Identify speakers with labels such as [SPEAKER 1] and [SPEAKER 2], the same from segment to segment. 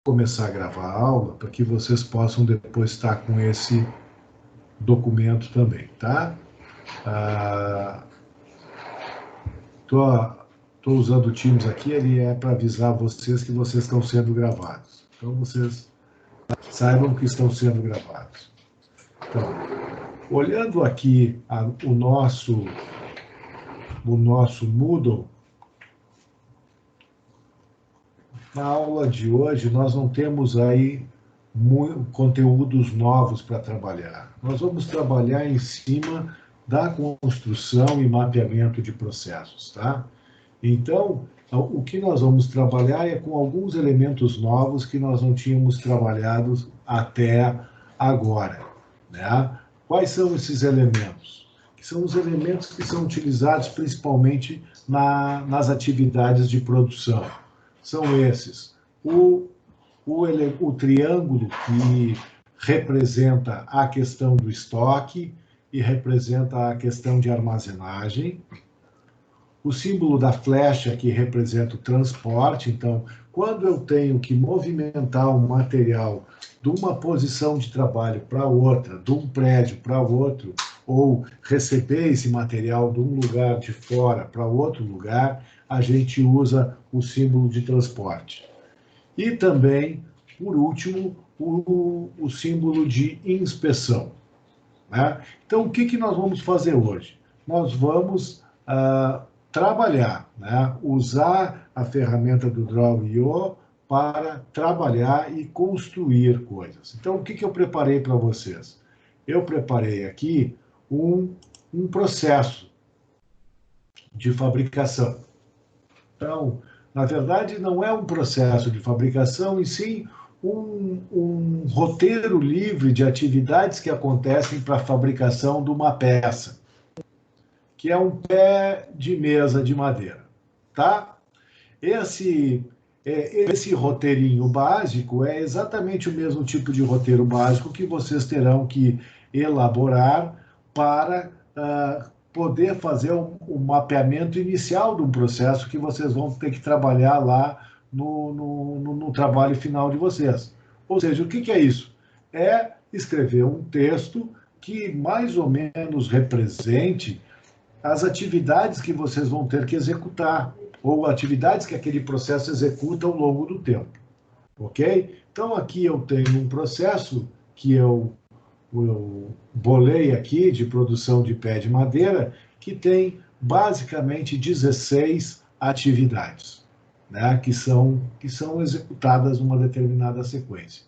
[SPEAKER 1] começar a gravar a aula para que vocês possam depois estar com esse documento também, tá? Tô usando o Teams aqui, ele é para avisar vocês que vocês estão sendo gravados. Então, vocês saibam que estão sendo gravados. Então, olhando aqui o nosso Moodle, na aula de hoje, nós não temos aí conteúdos novos para trabalhar. Nós vamos trabalhar em cima da construção e mapeamento de processos, tá? Então, o que nós vamos trabalhar é com alguns elementos novos que nós não tínhamos trabalhado até agora, né? Quais são esses elementos? Que são os elementos que são utilizados principalmente nas atividades de produção. São esses: o triângulo, que representa a questão do estoque e representa a questão de armazenagem; o símbolo da flecha, que representa o transporte. Então, quando eu tenho que movimentar um material de uma posição de trabalho para outra, de um prédio para outro, ou receber esse material de um lugar de fora para outro lugar, a gente usa o símbolo de transporte. E também, por último, o símbolo de inspeção, né? Então, o que nós vamos fazer hoje? Nós vamos trabalhar, né? Usar a ferramenta do Draw.io para trabalhar e construir coisas. Então, o que eu preparei para vocês? Eu preparei aqui um processo de fabricação. Então, na verdade, não é um processo de fabricação, e sim um roteiro livre de atividades que acontecem para a fabricação de uma peça, que é um pé de mesa de madeira, tá? Esse roteirinho básico é exatamente o mesmo tipo de roteiro básico que vocês terão que elaborar para poder fazer o mapeamento inicial de um processo que vocês vão ter que trabalhar lá no trabalho final de vocês. Ou seja, o que é isso? É escrever um texto que mais ou menos represente as atividades que vocês vão ter que executar, ou atividades que aquele processo executa ao longo do tempo, ok? Então, aqui eu tenho um processo que eu bolei aqui, de produção de pé de madeira, que tem basicamente 16 atividades, né, que são executadas numa determinada sequência.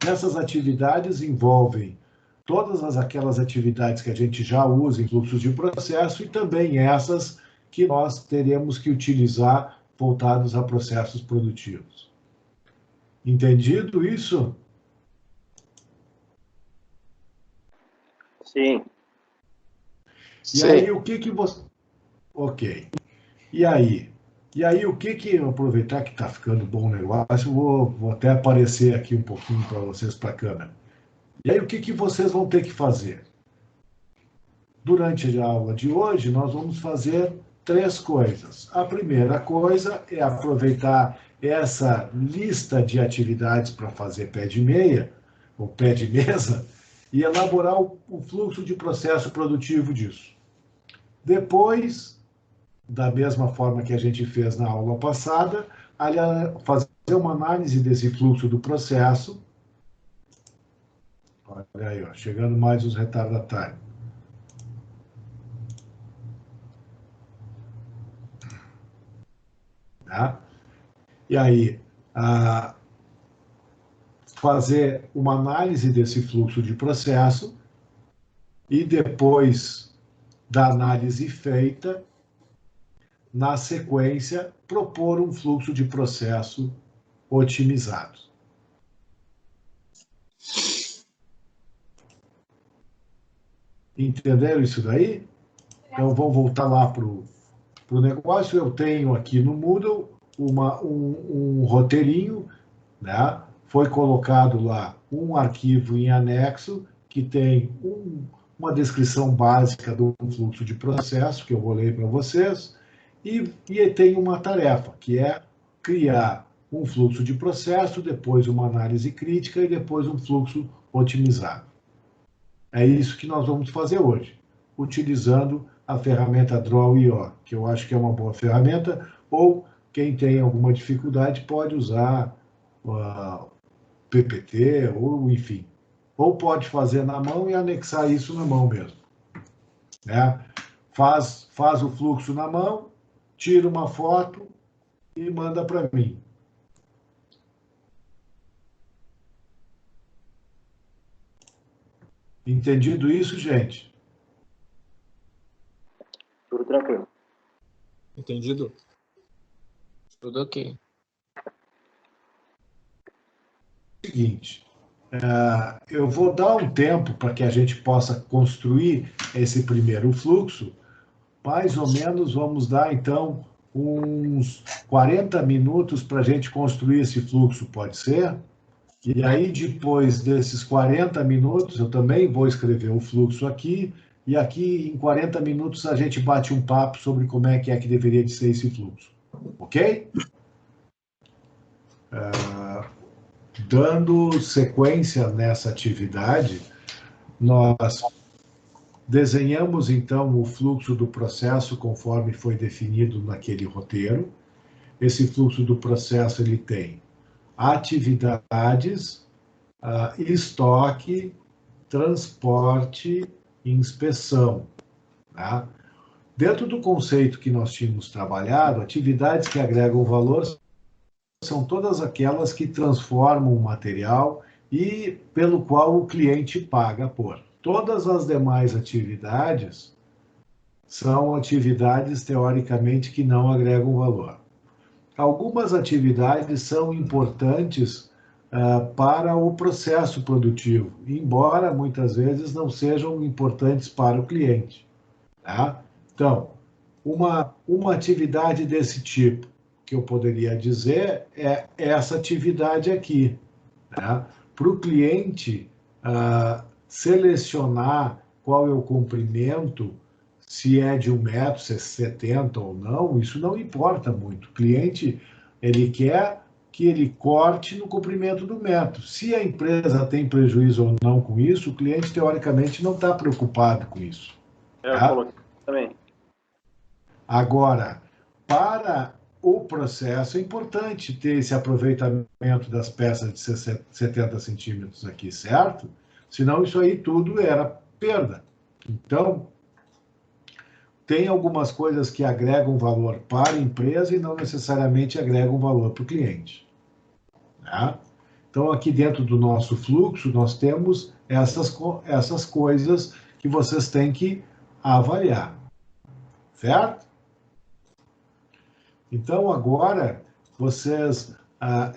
[SPEAKER 1] Essas atividades envolvem todas aquelas atividades que a gente já usa em fluxos de processo, e também essas que nós teremos que utilizar voltados a processos produtivos. Entendido isso?
[SPEAKER 2] Sim.
[SPEAKER 1] E aí, o que você... Ok. E aí, o que aproveitar que está ficando bom o negócio, vou até aparecer aqui um pouquinho para vocês, para a câmera. E aí, o que vocês vão ter que fazer? Durante a aula de hoje, nós vamos fazer 3 coisas. A primeira coisa é aproveitar essa lista de atividades para fazer pé de meia, ou pé de mesa, e elaborar o fluxo de processo produtivo disso. Depois, da mesma forma que a gente fez na aula passada, fazer uma análise desse fluxo do processo. Olha aí, ó, chegando mais os retardatários. Tá? E aí, fazer uma análise desse fluxo de processo, e depois da análise feita, na sequência, propor um fluxo de processo otimizado. Entenderam isso daí? Então, vamos voltar lá para o negócio. Eu tenho aqui no Moodle um roteirinho, né? Foi colocado lá um arquivo em anexo que tem uma descrição básica do fluxo de processo, que eu vou ler para vocês, e tem uma tarefa, que é criar um fluxo de processo, depois uma análise crítica e depois um fluxo otimizado. É isso que nós vamos fazer hoje, utilizando a ferramenta Draw.io, que eu acho que é uma boa ferramenta, ou quem tem alguma dificuldade pode usar PPT, ou enfim. Ou pode fazer na mão e anexar isso na mão mesmo. Né? Faz o fluxo na mão, tira uma foto e manda para mim. Entendido isso, gente?
[SPEAKER 2] Tudo tranquilo.
[SPEAKER 3] Entendido? Tudo ok.
[SPEAKER 1] Seguinte, eu vou dar um tempo para que a gente possa construir esse primeiro fluxo. Mais ou menos, vamos dar, então, uns 40 minutos para a gente construir esse fluxo, pode ser? E aí, depois desses 40 minutos, eu também vou escrever o fluxo aqui, e aqui, em 40 minutos, a gente bate um papo sobre como é que deveria de ser esse fluxo. Ok? Dando sequência nessa atividade, nós desenhamos, então, o fluxo do processo conforme foi definido naquele roteiro. Esse fluxo do processo ele tem atividades, estoque, transporte e inspeção. Tá? Dentro do conceito que nós tínhamos trabalhado, atividades que agregam valor são todas aquelas que transformam o material e pelo qual o cliente paga por. Todas as demais atividades são atividades, teoricamente, que não agregam valor. Algumas atividades são importantes para o processo produtivo, embora muitas vezes não sejam importantes para o cliente. Tá? Então, uma atividade desse tipo, que eu poderia dizer, é essa atividade aqui. Tá? Para o cliente selecionar qual é o comprimento, se é de 1,70 m ou não, isso não importa muito. O cliente, ele quer que ele corte no comprimento do metro. Se a empresa tem prejuízo ou não com isso, o cliente, teoricamente, não está preocupado com isso.
[SPEAKER 2] Eu
[SPEAKER 1] Tá?
[SPEAKER 2] coloquei também.
[SPEAKER 1] Agora, para o processo, é importante ter esse aproveitamento das peças de 70 centímetros aqui, certo? Senão isso aí tudo era perda. Então, tem algumas coisas que agregam valor para a empresa e não necessariamente agregam valor para o cliente. Tá? Então, aqui dentro do nosso fluxo, nós temos essas coisas que vocês têm que avaliar, certo? Então, agora,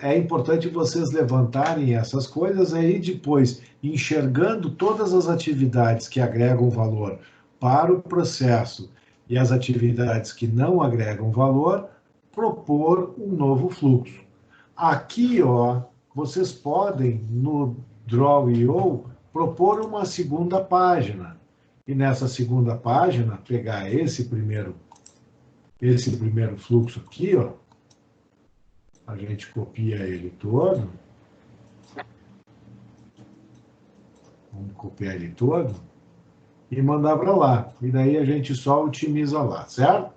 [SPEAKER 1] é importante vocês levantarem essas coisas aí depois, enxergando todas as atividades que agregam valor para o processo e as atividades que não agregam valor, propor um novo fluxo. Aqui, ó, vocês podem, no Draw.io, propor uma segunda página. E nessa segunda página, pegar esse primeiro fluxo aqui, ó, a gente copia ele todo. Vamos copiar ele todo e mandar para lá. E daí a gente só otimiza lá, certo?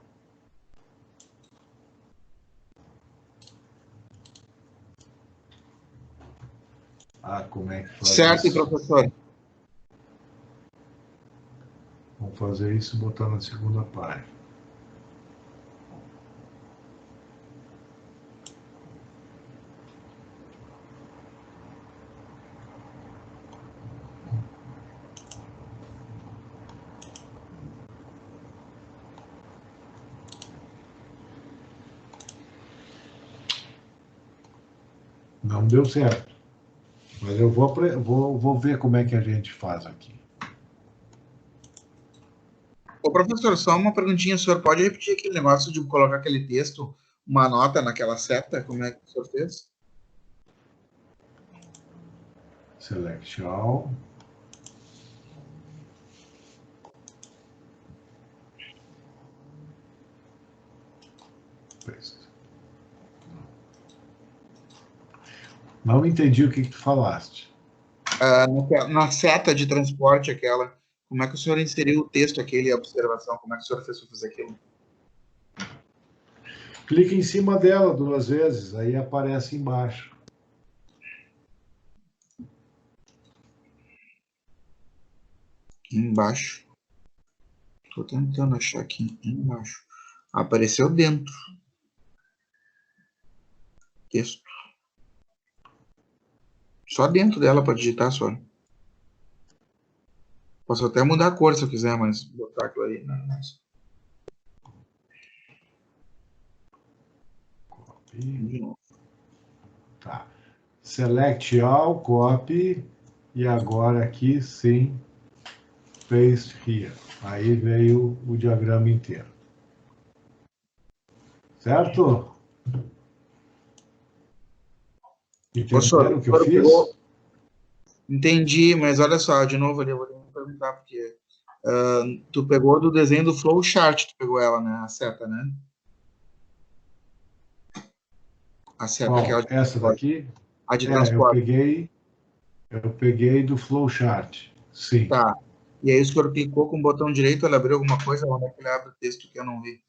[SPEAKER 1] Como é que faz
[SPEAKER 3] Certo,
[SPEAKER 1] isso?
[SPEAKER 3] professor.
[SPEAKER 1] Vamos fazer isso botando na segunda página. Não deu certo. Mas eu vou ver como é que a gente faz aqui.
[SPEAKER 3] Ô, professor, só uma perguntinha. O senhor pode repetir aquele negócio de colocar aquele texto, uma nota naquela seta? Como é que o senhor fez?
[SPEAKER 1] Selection. Paste. Não entendi o que tu falaste.
[SPEAKER 3] Na seta de transporte aquela, como é que o senhor inseriu o texto aquele, a observação, como é que o senhor fez para fazer aquilo?
[SPEAKER 1] Clica em cima dela 2 vezes, aí aparece embaixo.
[SPEAKER 3] Aqui embaixo. Estou tentando achar aqui embaixo. Apareceu dentro. Texto. Só dentro dela para digitar, só. Posso até mudar a cor se eu quiser, mas botar aquilo aí. De novo.
[SPEAKER 1] Tá. Select all, copy, e agora aqui sim, paste here. Aí veio o diagrama inteiro. Certo? Entenderam o que eu fiz?
[SPEAKER 3] Pegou. Entendi, mas olha só, de novo ali, eu vou perguntar, porque tu pegou do desenho do flowchart, tu pegou ela, né? A seta, né? A seta,
[SPEAKER 1] Qual?
[SPEAKER 3] que é a de
[SPEAKER 1] Essa
[SPEAKER 3] transporte.
[SPEAKER 1] daqui?
[SPEAKER 3] A de
[SPEAKER 1] Eu
[SPEAKER 3] transporte.
[SPEAKER 1] peguei do flowchart. Sim.
[SPEAKER 3] Tá. E aí o senhor clicou com o botão direito, ele abriu alguma coisa, onde é que ele abre o texto que eu não vi?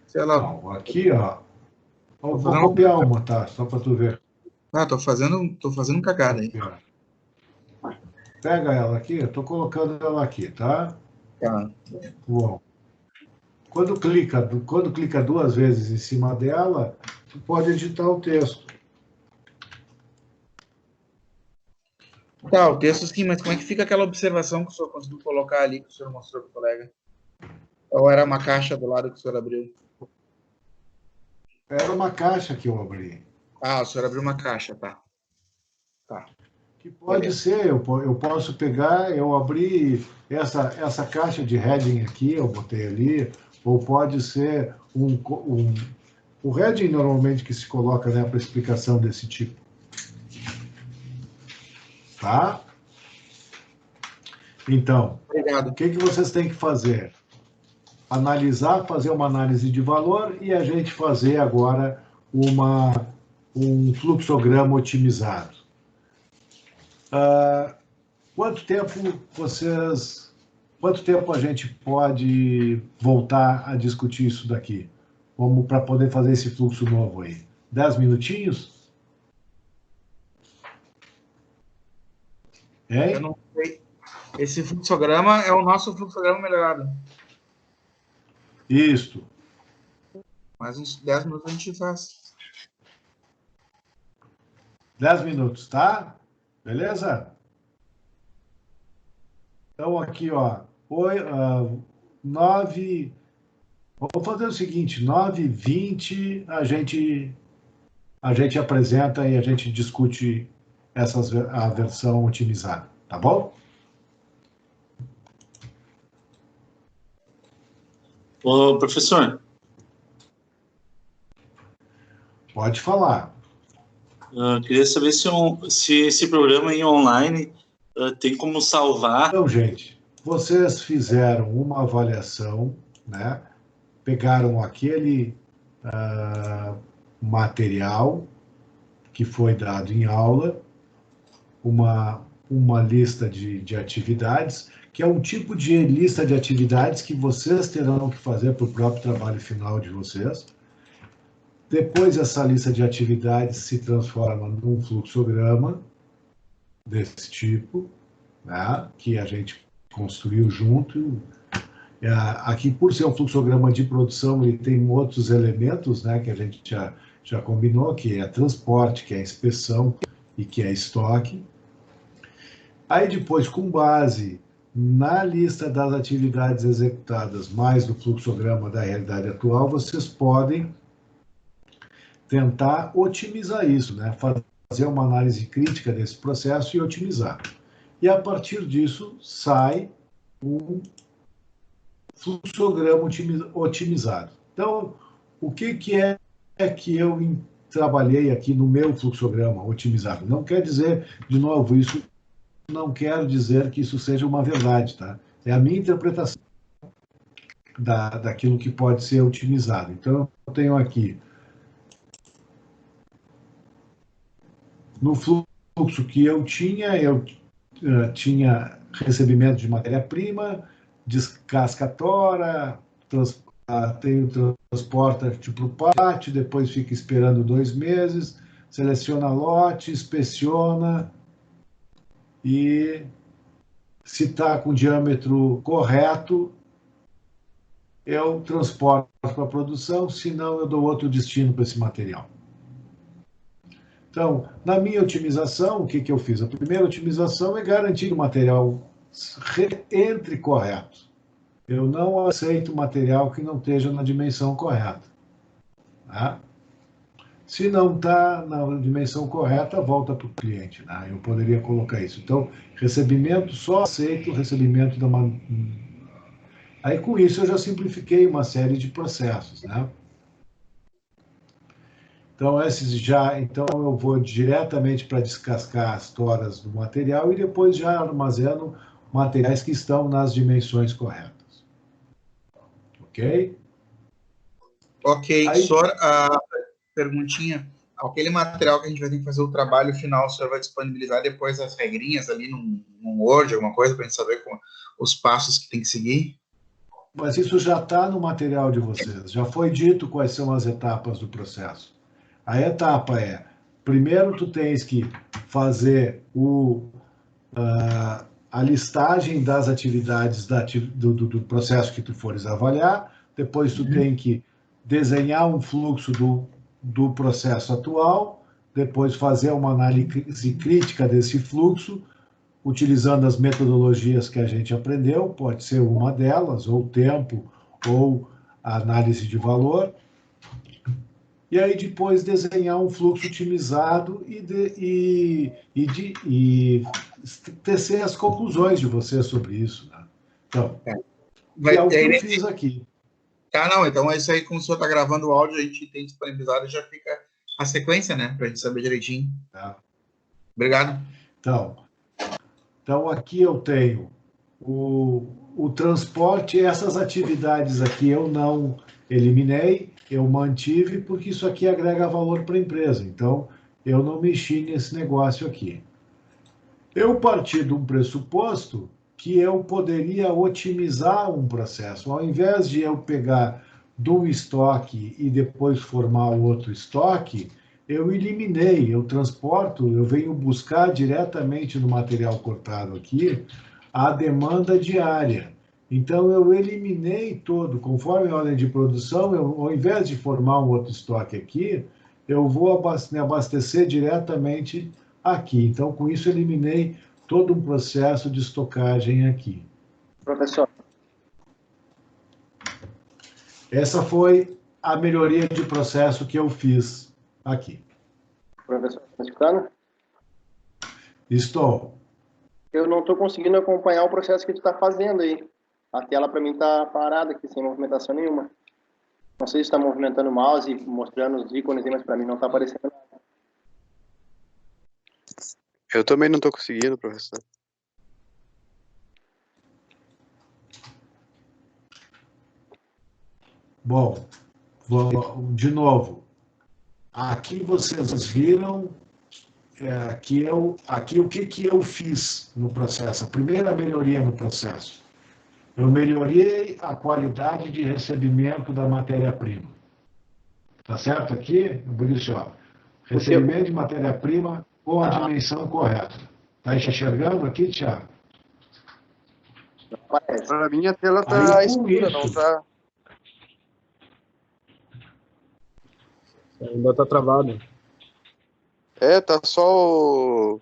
[SPEAKER 3] Sei lá.
[SPEAKER 1] Não, aqui, ó.
[SPEAKER 3] Tô
[SPEAKER 1] Vou
[SPEAKER 3] fazendo,
[SPEAKER 1] copiar uma, tá? Só para tu ver.
[SPEAKER 3] tô fazendo cagada aí.
[SPEAKER 1] Copiar. Pega ela aqui, eu estou colocando ela aqui, tá?
[SPEAKER 3] Tá.
[SPEAKER 1] Bom. Quando clica 2 vezes em cima dela, tu pode editar o texto.
[SPEAKER 3] Tá, o texto sim, mas como é que fica aquela observação que o senhor conseguiu colocar ali, que o senhor mostrou para o colega? Ou era uma caixa do lado que o senhor abriu?
[SPEAKER 1] Era uma caixa que eu abri.
[SPEAKER 3] Ah, o senhor abriu uma caixa, tá. Tá.
[SPEAKER 1] Que pode
[SPEAKER 3] Beleza.
[SPEAKER 1] ser, eu posso pegar, eu abri essa caixa de heading aqui, eu botei ali, ou pode ser o heading normalmente que se coloca, né, para explicação desse tipo. Tá? Então,
[SPEAKER 3] Obrigado.
[SPEAKER 1] o que vocês têm que fazer? Analisar, fazer uma análise de valor e a gente fazer agora um fluxograma otimizado. Quanto tempo a gente pode voltar a discutir isso daqui? Como para poder fazer esse fluxo novo aí? 10 minutinhos?
[SPEAKER 3] Eu não sei. Esse fluxograma é o nosso fluxograma melhorado.
[SPEAKER 1] Isto.
[SPEAKER 3] Mais uns 10 minutos a gente faz.
[SPEAKER 1] 10 minutos, tá? Beleza? Então, aqui, ó. 9. Vamos fazer o seguinte: 9h20 a gente apresenta e a gente discute a versão otimizada, tá bom?
[SPEAKER 2] Ô, professor.
[SPEAKER 1] Pode falar.
[SPEAKER 2] Queria saber se esse programa aí online tem como salvar.
[SPEAKER 1] Então, gente, vocês fizeram uma avaliação, né? Pegaram aquele material que foi dado em aula, uma lista de atividades, que é um tipo de lista de atividades que vocês terão que fazer para o próprio trabalho final de vocês. Depois, essa lista de atividades se transforma num fluxograma desse tipo, né, que a gente construiu junto. Aqui, por ser um fluxograma de produção, ele tem outros elementos, né, que a gente já combinou, que é transporte, que é inspeção e que é estoque. Aí depois, com base na lista das atividades executadas, mais do fluxograma da realidade atual, vocês podem tentar otimizar isso, né? Fazer uma análise crítica desse processo e otimizar. E a partir disso sai um fluxograma otimizado. Então, o que é que eu trabalhei aqui no meu fluxograma otimizado? Não quer dizer, de novo, isso não quer dizer que isso seja uma verdade, tá? É a minha interpretação daquilo que pode ser otimizado. Então, eu tenho aqui No fluxo que eu tinha recebimento de matéria-prima, descasca-tora, transporta para o pátio, depois fica esperando 2 meses, seleciona lote, inspeciona e, se está com o diâmetro correto, eu transporto para a produção, senão eu dou outro destino para esse material. Então, na minha otimização, o que eu fiz? A primeira otimização é garantir que o material entre correto. Eu não aceito material que não esteja na dimensão correta. Tá? Se não está na dimensão correta, volta para o cliente. Né? Eu poderia colocar isso. Então, recebimento, só aceito o recebimento da... Aí, com isso, eu já simplifiquei uma série de processos. Né? Então, então, eu vou diretamente para descascar as toras do material e depois já armazeno materiais que estão nas dimensões corretas. Ok?
[SPEAKER 3] Ok.
[SPEAKER 1] Aí,
[SPEAKER 3] Só a perguntinha. Aquele material que a gente vai ter que fazer o trabalho final, o senhor vai disponibilizar depois as regrinhas ali num Word, alguma coisa, para a gente saber os passos que tem que seguir?
[SPEAKER 1] mas isso já está no material de vocês. Já foi dito quais são as etapas do processo. A etapa é, primeiro tu tens que fazer a listagem das atividades do processo que tu fores avaliar, depois tu tem que desenhar um fluxo do processo atual, depois fazer uma análise crítica desse fluxo, utilizando as metodologias que a gente aprendeu, pode ser uma delas, ou tempo, ou a análise de valor, e aí depois desenhar um fluxo otimizado e tecer as conclusões de você sobre isso. Né? Então, que é o que eu fiz aqui.
[SPEAKER 3] Tá, não, então é isso aí, como o senhor está gravando o áudio, a gente tem disponibilizado e já fica a sequência, né, para a gente saber direitinho.
[SPEAKER 1] Tá.
[SPEAKER 3] Obrigado.
[SPEAKER 1] Então, aqui eu tenho o transporte, essas atividades aqui eu não eliminei, eu mantive, porque isso aqui agrega valor para a empresa. Então, eu não mexi nesse negócio aqui. Eu parti de um pressuposto que eu poderia otimizar um processo. Ao invés de eu pegar de um estoque e depois formar outro estoque, eu eliminei, eu transporto, eu venho buscar diretamente no material cortado aqui a demanda diária. Então, eu eliminei todo, conforme a ordem de produção, ao invés de formar um outro estoque aqui, eu vou me abastecer diretamente aqui. Então, com isso, eliminei todo um processo de estocagem aqui.
[SPEAKER 4] Professor.
[SPEAKER 1] Essa foi a melhoria de processo que eu fiz aqui.
[SPEAKER 4] Professor, está escutando?
[SPEAKER 1] Estou.
[SPEAKER 4] Eu não estou conseguindo acompanhar o processo que tu está fazendo aí. A tela para mim está parada aqui, sem movimentação nenhuma. Não sei se está movimentando o mouse e mostrando os ícones, mas para mim não está aparecendo nada.
[SPEAKER 5] Eu também não estou conseguindo, professor.
[SPEAKER 1] Bom, de novo. Aqui vocês viram aqui o que eu fiz no processo. A primeira melhoria no processo. Eu melhorei a qualidade de recebimento da matéria-prima. Tá certo aqui? Por isso, ó, recebimento de matéria-prima com a dimensão correta. Tá enxergando aqui, Thiago?
[SPEAKER 5] Para mim a tela tá escura, não tá?
[SPEAKER 6] Ainda tá travado.
[SPEAKER 5] É, tá só o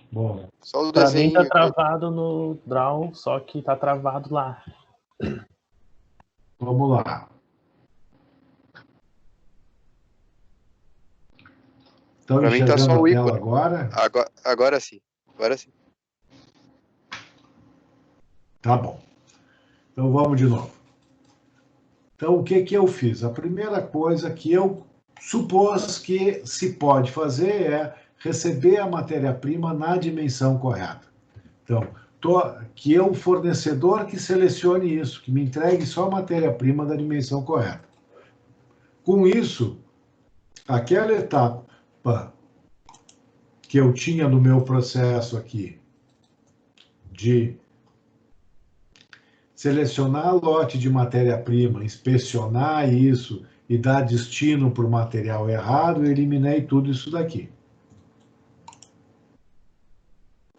[SPEAKER 6] Pra
[SPEAKER 5] desenho.
[SPEAKER 6] mim tá travado no Draw, só que tá travado lá.
[SPEAKER 1] Vamos lá. Estão enxergando
[SPEAKER 5] tá só o
[SPEAKER 1] a tela
[SPEAKER 5] ícone.
[SPEAKER 1] agora?
[SPEAKER 5] Agora sim. Agora sim.
[SPEAKER 1] Tá bom. Então vamos de novo. Então o que eu fiz? A primeira coisa que eu supus que se pode fazer é receber a matéria-prima na dimensão correta. Então, que é o fornecedor que selecione isso, que me entregue só a matéria-prima da dimensão correta. Com isso, aquela etapa que eu tinha no meu processo aqui de selecionar lote de matéria-prima, inspecionar isso e dar destino para o material errado, eu eliminei tudo isso daqui.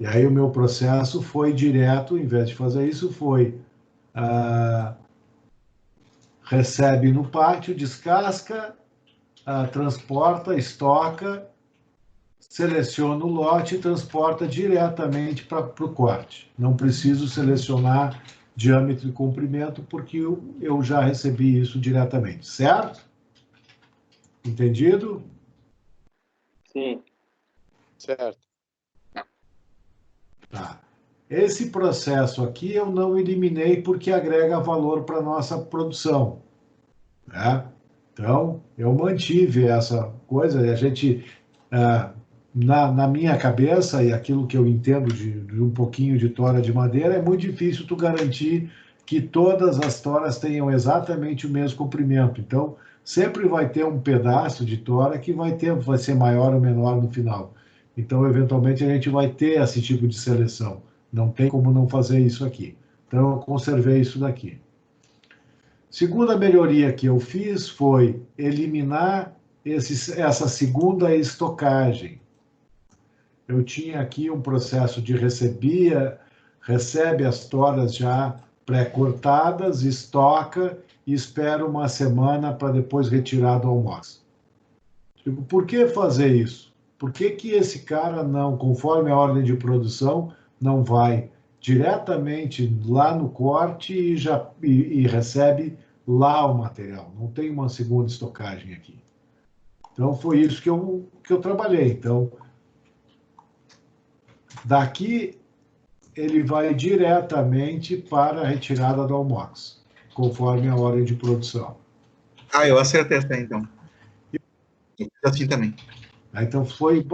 [SPEAKER 1] E aí o meu processo foi direto, em vez de fazer isso, foi recebe no pátio, descasca, transporta, estoca, seleciona o lote e transporta diretamente para o corte. Não preciso selecionar diâmetro e comprimento, porque eu já recebi isso diretamente, certo? Entendido?
[SPEAKER 4] Sim.
[SPEAKER 5] Certo.
[SPEAKER 1] Tá. Esse processo aqui eu não eliminei porque agrega valor para a nossa produção, né? Então, eu mantive essa coisa, e a gente, na minha cabeça, e aquilo que eu entendo de um pouquinho de tora de madeira, é muito difícil tu garantir que todas as toras tenham exatamente o mesmo comprimento. Então, sempre vai ter um pedaço de tora que vai ser maior ou menor no final. Então, eventualmente, a gente vai ter esse tipo de seleção. Não tem como não fazer isso aqui. Então, eu conservei isso daqui. Segunda melhoria que eu fiz foi eliminar essa segunda estocagem. Eu tinha aqui um processo de recebe as toras já pré-cortadas, estoca e espera uma semana para depois retirar do almoço. Tipo, por que fazer isso? Por que que esse cara não, conforme a ordem de produção, não vai diretamente lá no corte e recebe lá o material? Não tem uma segunda estocagem aqui. Então, foi isso que eu trabalhei. Então, daqui, ele vai diretamente para a retirada do almoço, conforme a ordem de produção.
[SPEAKER 3] Eu acertei essa então. Assim também.
[SPEAKER 1] Então, foi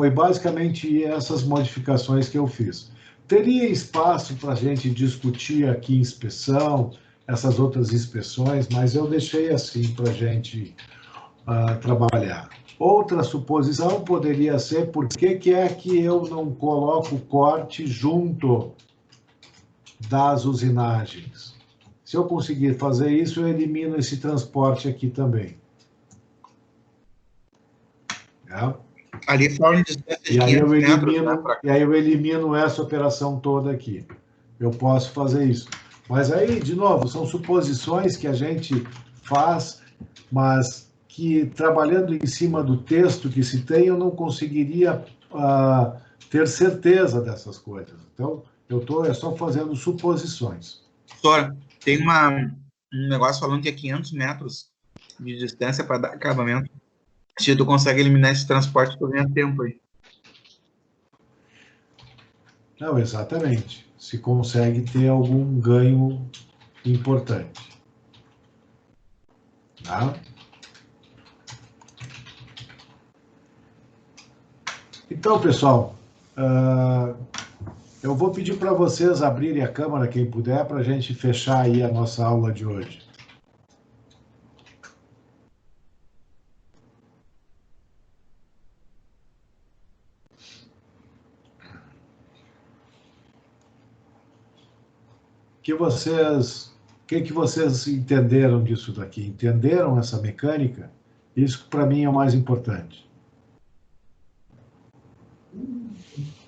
[SPEAKER 1] basicamente essas modificações que eu fiz. Teria espaço para a gente discutir aqui inspeção, essas outras inspeções, mas eu deixei assim para a gente trabalhar. Outra suposição poderia ser por que é que eu não coloco o corte junto das usinagens? Se eu conseguir fazer isso, eu elimino esse transporte aqui também.
[SPEAKER 3] Ali fora de distância de 500 metros, né?
[SPEAKER 1] E aí eu elimino essa operação toda aqui. Eu posso fazer isso. Mas aí, de novo, são suposições que a gente faz, mas que trabalhando em cima do texto que se tem, eu não conseguiria ter certeza dessas coisas. Então, eu estou só fazendo suposições.
[SPEAKER 3] Professor, tem um negócio falando que é 500 metros de distância para dar acabamento. Se tu consegue eliminar esse transporte, tu ganha tempo aí.
[SPEAKER 1] Não, exatamente. Se consegue ter algum ganho importante. Tá? Então, pessoal, eu vou pedir para vocês abrirem a câmera, quem puder, para a gente fechar aí a nossa aula de hoje. O que vocês entenderam disso daqui? Entenderam essa mecânica? Isso para mim é o mais importante.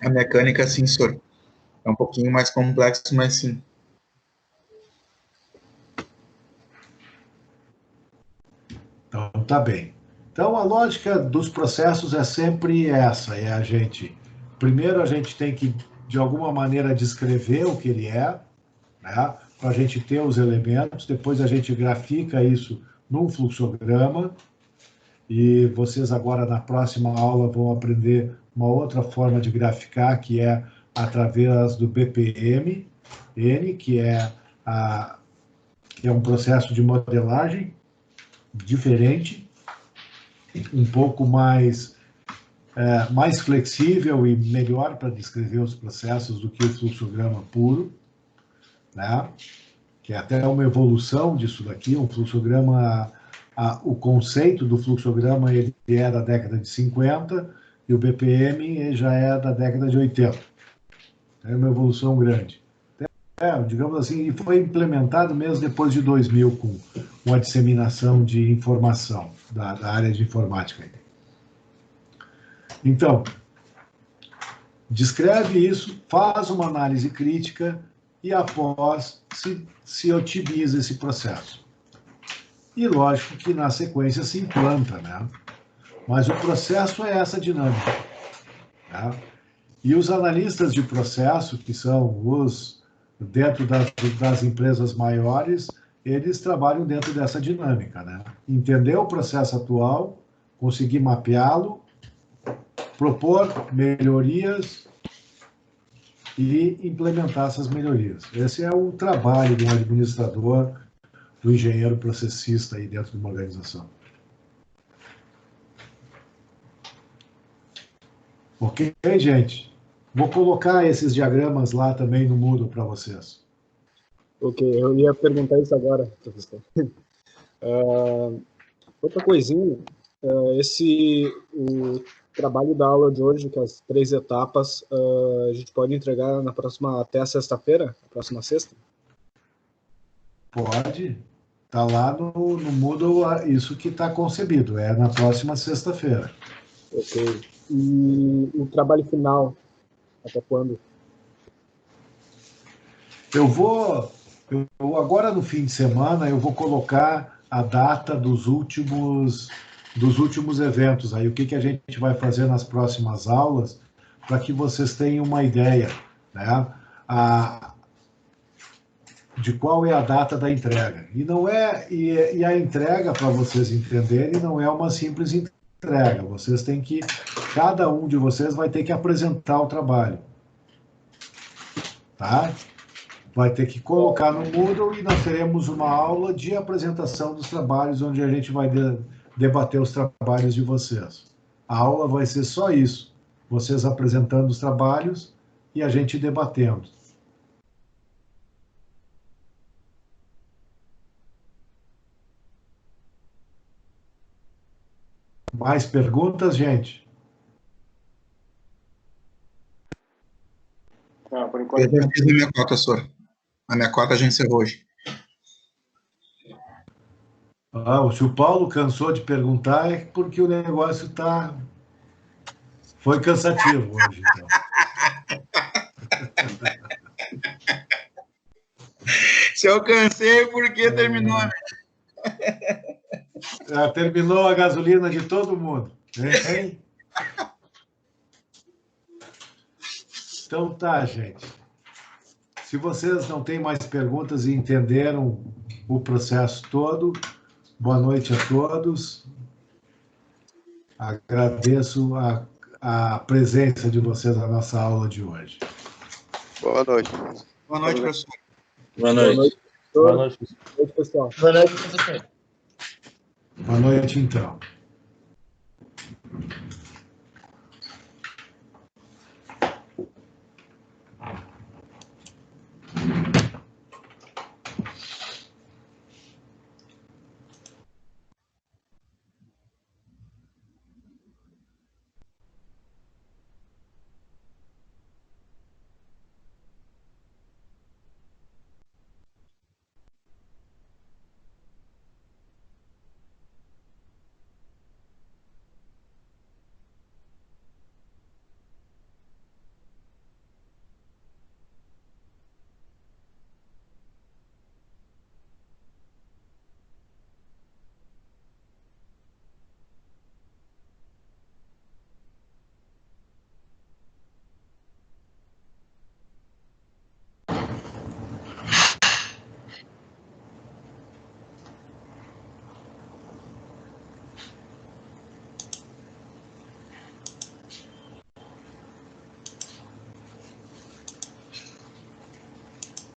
[SPEAKER 3] A mecânica, sim, senhor. É um pouquinho mais complexo, mas sim.
[SPEAKER 1] Então, tá bem. Então, a lógica dos processos é sempre essa, primeiro a gente tem que, de alguma maneira, descrever o que ele é, né, para a gente ter os elementos, depois a gente grafica isso num fluxograma, e vocês agora, na próxima aula, vão aprender uma outra forma de graficar, que é através do BPMN, que é um processo de modelagem diferente, um pouco mais flexível e melhor para descrever os processos do que o fluxograma puro, né? Que é até uma evolução disso daqui. Um fluxograma, o conceito do fluxograma ele é da década de 50, e o BPM já é da década de 80. É uma evolução grande. Digamos assim, e foi implementado mesmo depois de 2000 com a disseminação de informação da área de informática. Então, descreve isso, faz uma análise crítica e, após, se otimiza esse processo. E, lógico, que na sequência se implanta, né? Mas o processo é essa dinâmica. Né? E os analistas de processo, que são os dentro das empresas maiores, eles trabalham dentro dessa dinâmica, né? Entender o processo atual, conseguir mapeá-lo, propor melhorias e implementar essas melhorias. Esse é o trabalho do administrador, do engenheiro processista aí dentro de uma organização. Ok, gente? Vou colocar esses diagramas lá também no Moodle para vocês.
[SPEAKER 7] Ok, eu ia perguntar isso agora, professor. Outra coisinha, o trabalho da aula de hoje, que é as 3 etapas, a gente pode entregar até a sexta-feira, próxima sexta?
[SPEAKER 1] Pode. Está lá no Moodle isso que está concebido, é na próxima sexta-feira.
[SPEAKER 7] Ok. E o trabalho final, até quando?
[SPEAKER 1] Agora no fim de semana, eu vou colocar a data dos últimos eventos aí, o que a gente vai fazer nas próximas aulas, para que vocês tenham uma ideia, né, de qual é a data da entrega. E a entrega, para vocês entenderem, não é uma simples entrega. Cada um de vocês vai ter que apresentar o trabalho. Tá? Vai ter que colocar no Moodle e nós teremos uma aula de apresentação dos trabalhos, onde a gente vai debater os trabalhos de vocês. A aula vai ser só isso, vocês apresentando os trabalhos e a gente debatendo. Mais perguntas, gente?
[SPEAKER 4] Não, por enquanto.
[SPEAKER 3] Eu já fiz a minha cota, senhor. A minha cota já encerrou hoje.
[SPEAKER 1] Se o Paulo cansou de perguntar, é porque o negócio foi cansativo hoje. Então.
[SPEAKER 3] Se eu cansei, por que terminou?
[SPEAKER 1] Terminou a gasolina de todo mundo. Hein? Então tá, gente. Se vocês não têm mais perguntas e entenderam o processo todo, boa noite a todos. Agradeço a presença de vocês na nossa aula de hoje.
[SPEAKER 5] Boa noite.
[SPEAKER 3] Boa noite, professor.
[SPEAKER 2] Boa noite.
[SPEAKER 7] Boa noite, pessoal.
[SPEAKER 4] Boa noite, professor.
[SPEAKER 1] Boa noite, então.